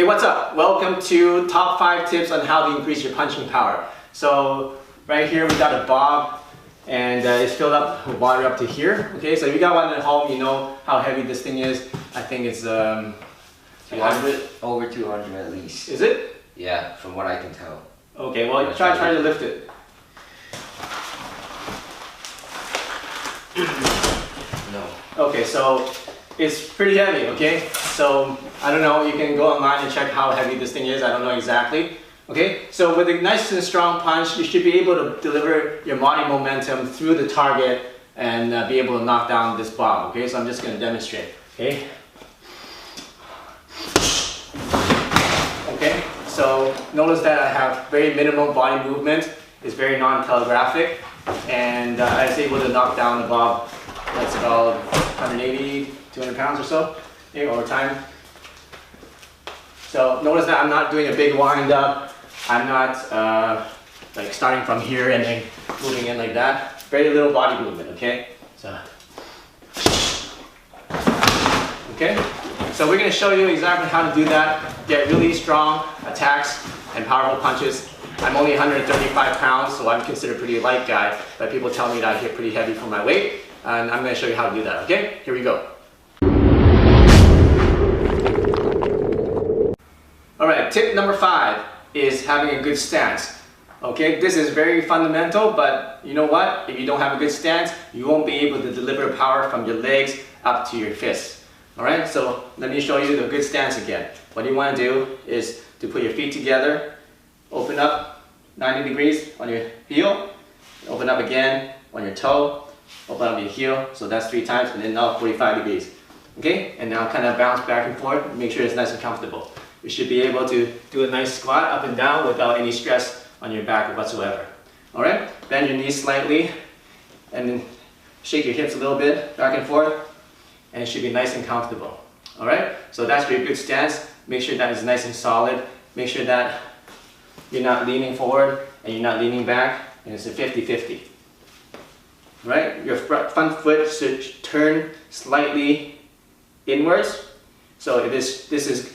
what's up? Welcome to top 5 tips on how to increase your punching power. So right here we got a bob and it's filled up with water up to here. Okay, so if you got one at home, you know how heavy this thing is. I think it's 200, over 200 at least. Is it? Yeah, from what I can tell. Okay, well try to lift it. No. Okay, so it's pretty heavy, okay? So, I don't know, you can go online and check how heavy this thing is, I don't know exactly. Okay, so with a nice and strong punch, you should be able to deliver your body momentum through the target and be able to knock down this bob, okay? So I'm just going to demonstrate, okay? Okay, so notice that I have very minimal body movement, it's very non-telegraphic, and I was able to knock down the bob. That's about 180, 200 pounds or so, okay, over time. So notice that I'm not doing a big wind up. I'm not like starting from here and then moving in like that. Very little body movement, okay? So, okay? So we're going to show you exactly how to do that. Get really strong attacks and powerful punches. I'm only 135 pounds, so I'm considered a pretty light guy, but people tell me that I hit pretty heavy for my weight, and I'm going to show you how to do that, okay? Here we go. Alright, tip number 5 is having a good stance. Okay, this is very fundamental, but you know what? If you don't have a good stance, you won't be able to deliver power from your legs up to your fists. Alright, so let me show you the good stance again. What you want to do is to put your feet together, open up 90 degrees on your heel, open up again on your toe, open up your heel, so that's 3 times, and then now 45 degrees. Okay, and now kind of bounce back and forth, make sure it's nice and comfortable. You should be able to do a nice squat up and down without any stress on your back whatsoever. Alright, bend your knees slightly, and then shake your hips a little bit, back and forth, and it should be nice and comfortable. Alright, so that's your good stance. Make sure that is nice and solid. Make sure that you're not leaning forward and you're not leaning back, and it's a 50-50. Right? Your front foot should turn slightly inwards. So if this is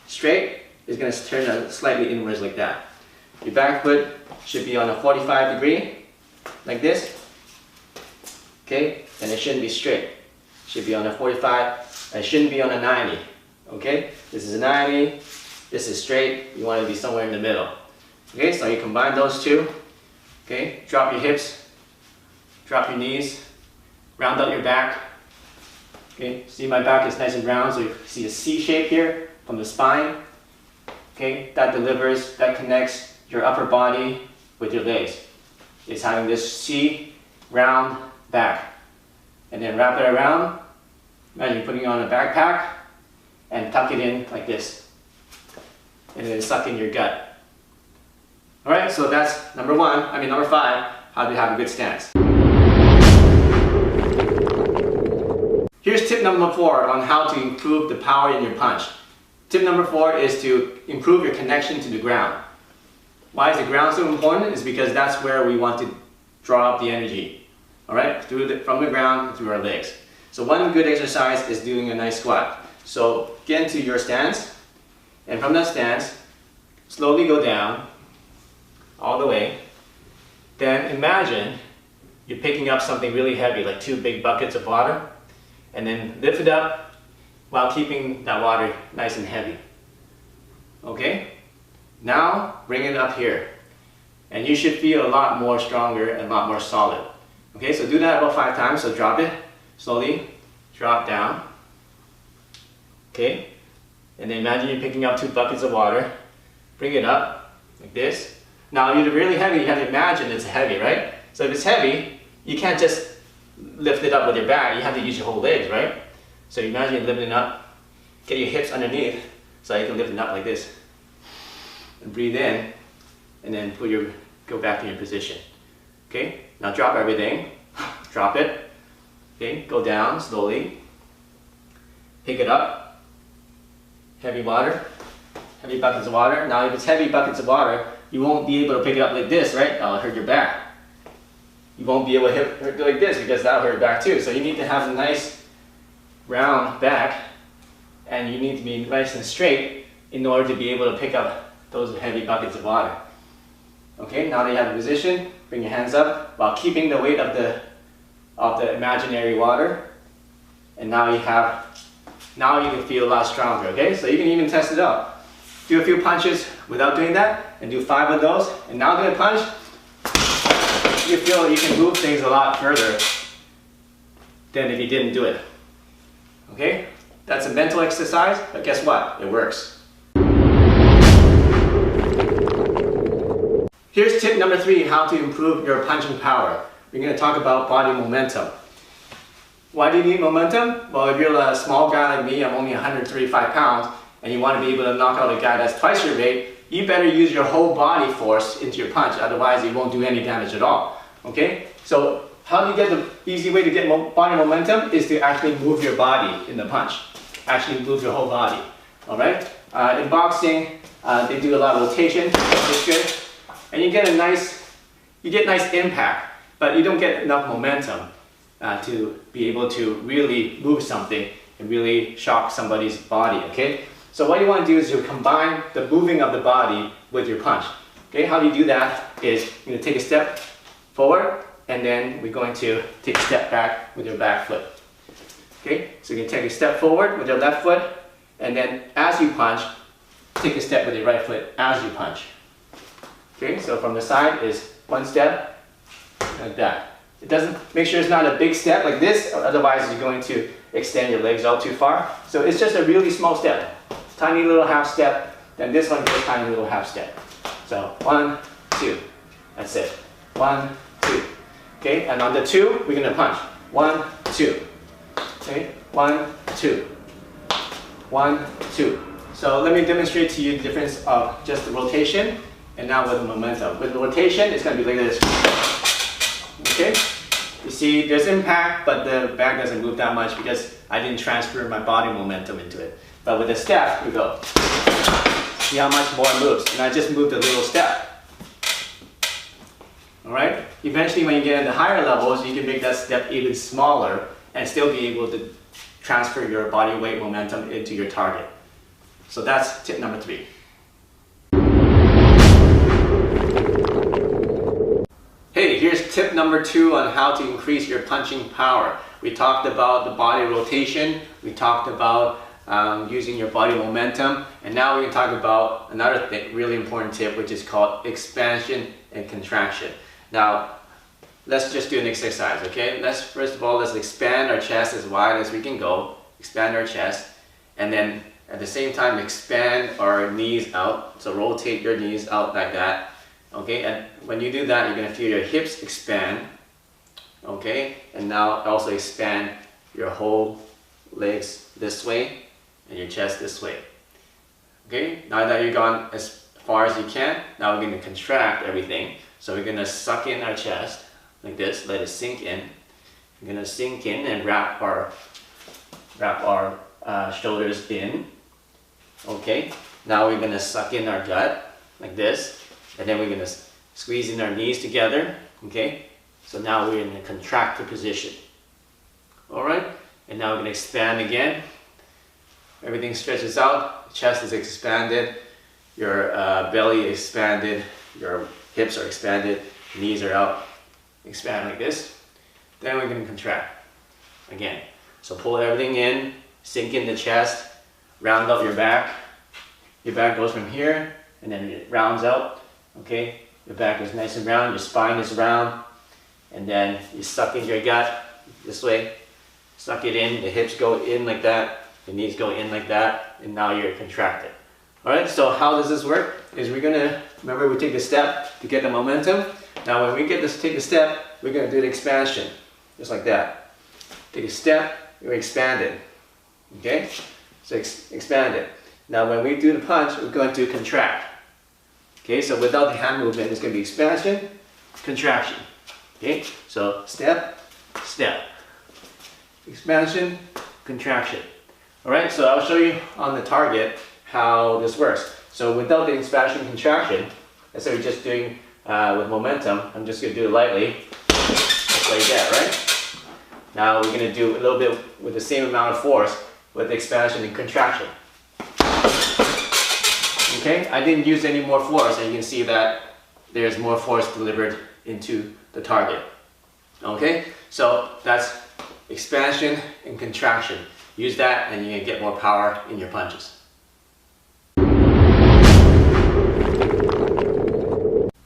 straight, it's going to turn slightly inwards like that. Your back foot should be on a 45 degree, like this. Okay? And it shouldn't be straight. It should be on a 45, and it shouldn't be on a 90. Okay? This is a 90, this is straight, you want to be somewhere in the middle. Okay, so you combine those two. Okay, drop your hips, drop your knees, round out your back. Okay, see my back is nice and round, so you see a C shape here from the spine. Okay, that delivers, that connects your upper body with your legs. It's having this C round back. And then wrap it around. Imagine putting on a backpack and tuck it in like this. And then suck in your gut. Alright, so that's number 5, how to have a good stance. Here's tip number 4 on how to improve the power in your punch. Tip number 4 is to improve your connection to the ground. Why is the ground so important? It's because that's where we want to draw up the energy. Alright, from the ground through our legs. So one good exercise is doing a nice squat. So get into your stance, and from that stance, slowly go down, all the way. Then imagine you're picking up something really heavy, like 2 big buckets of water, and then lift it up while keeping that water nice and heavy. Okay? Now bring it up here, and you should feel a lot more stronger and a lot more solid. Okay, so do that about 5 times. So drop it slowly, drop down. Okay, and then imagine you're picking up 2 buckets of water, bring it up like this. Now if you're really heavy, you have to imagine it's heavy, right? So if it's heavy, you can't just lift it up with your back, you have to use your whole legs, right? So imagine you're lifting it up, get your hips underneath so you can lift it up like this. And breathe in, and then go back to your position. Okay, now drop everything, drop it. Okay, go down slowly, pick it up, heavy water, heavy buckets of water. Now if it's heavy buckets of water, you won't be able to pick it up like this, right? That'll hurt your back. You won't be able to hit it like this because that'll hurt your back too. So you need to have a nice round back, and you need to be nice and straight in order to be able to pick up those heavy buckets of water. Okay, now that you have the position, bring your hands up while keeping the weight of the imaginary water. And now you can feel a lot stronger, okay? So you can even test it out. Do a few punches without doing that, and do 5 of those, and now do a punch. You feel you can move things a lot further than if you didn't do it. Okay? That's a mental exercise, but guess what? It works. Here's tip number 3, how to improve your punching power. We're going to talk about body momentum. Why do you need momentum? Well, if you're a small guy like me, I'm only 135 pounds, and you want to be able to knock out a guy that's twice your weight, you better use your whole body force into your punch, otherwise it won't do any damage at all. Okay? So how do you get the easy way to get body momentum is to actually move your body in the punch. Actually move your whole body. Alright? In boxing, they do a lot of rotation, which is good. And you get nice impact, but you don't get enough momentum to be able to really move something and really shock somebody's body, okay? So what you want to do is you combine the moving of the body with your punch. Okay, how do you do that is you're going to take a step forward, and then we're going to take a step back with your back foot. Okay, so you can take a step forward with your left foot, and then as you punch, take a step with your right foot as you punch. Okay, so from the side is 1 step, like that. It doesn't, make sure it's not a big step like this, otherwise you're going to extend your legs out too far. So it's just a really small step. Tiny little half step, then this one goes tiny little half step. So 1, 2, that's it. 1, 2. Okay, and on the 2, we're gonna punch. 1, 2. Okay, 1, 2. 1, 2. So let me demonstrate to you the difference of just the rotation and now with the momentum. With the rotation, it's gonna be like this. Okay, you see there's impact, but the bag doesn't move that much because I didn't transfer my body momentum into it. But with a step, we go. See how much more it moves. And I just moved a little step. Alright? Eventually when you get into higher levels, you can make that step even smaller and still be able to transfer your body weight momentum into your target. So that's tip number 3. Hey, here's tip number 2 on how to increase your punching power. We talked about the body rotation. We talked about using your body momentum, and now we can talk about another thing, really important tip, which is called expansion and contraction. Now let's just do an exercise, okay? First of all, let's expand our chest as wide as we can go, expand our chest, and then at the same time expand our knees out. So rotate your knees out like that, okay? And when you do that, you're going to feel your hips expand, okay? And now also expand your whole legs this way and your chest this way. Okay, now that you've gone as far as you can, now we're going to contract everything. So we're going to suck in our chest like this, let it sink in. We're going to sink in and wrap our shoulders in. Okay, now we're going to suck in our gut like this, and then we're going to squeeze in our knees together. Okay, so now we're in a contracted position. Alright, and now we're going to expand again. Everything stretches out, chest is expanded, your belly expanded, your hips are expanded, knees are out, expand like this. Then we're going to contract again. So pull everything in, sink in the chest, round out your back. Your back goes from here and then it rounds out. Okay, your back is nice and round, your spine is round, and then you suck in your gut this way, suck it in, the hips go in like that. The knees go in like that, and now you're contracted. Alright, so how does this work? Is we're gonna, remember we take a step to get the momentum. Now when we take a step, we're gonna do the expansion, just like that. Take a step, we're expanded. Okay? So expand it. Now when we do the punch, we're going to contract. Okay, so without the hand movement, it's gonna be expansion, contraction. Okay, so step, step. Expansion, contraction. Alright, so I'll show you on the target how this works. So without the expansion contraction, let's say we're just doing with momentum, I'm just going to do it lightly, just like that, right? Now we're going to do a little bit with the same amount of force with expansion and contraction. Okay, I didn't use any more force, and you can see that there's more force delivered into the target. Okay, so that's expansion and contraction. Use that and you can get more power in your punches.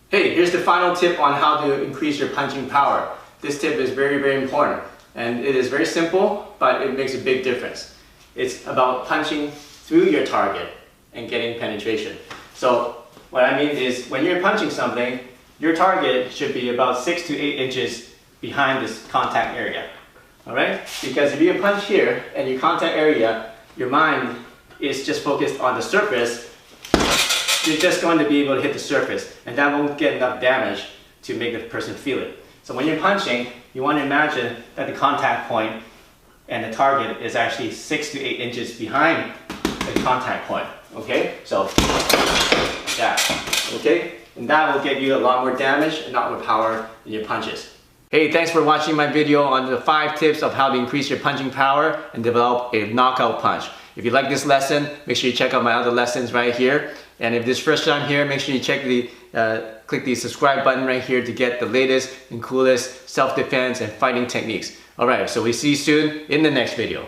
Hey, here's the final tip on how to increase your punching power. This tip is very, very important, and it is very simple, but it makes a big difference. It's about punching through your target and getting penetration. So what I mean is, when you're punching something, your target should be about 6 to 8 inches behind this contact area. Alright? Because if you punch here and your contact area, your mind is just focused on the surface, you're just going to be able to hit the surface, and that won't get enough damage to make the person feel it. So when you're punching, you want to imagine that the contact point and the target is actually 6 to 8 inches behind the contact point. Okay? So, like that. Okay? And that will get you a lot more damage and a lot more power in your punches. Hey, thanks for watching my video on the 5 tips of how to increase your punching power and develop a knockout punch. If you like this lesson, make sure you check out my other lessons right here. And if this is first time here, make sure you click the subscribe button right here to get the latest and coolest self-defense and fighting techniques. Alright, so we see you soon in the next video.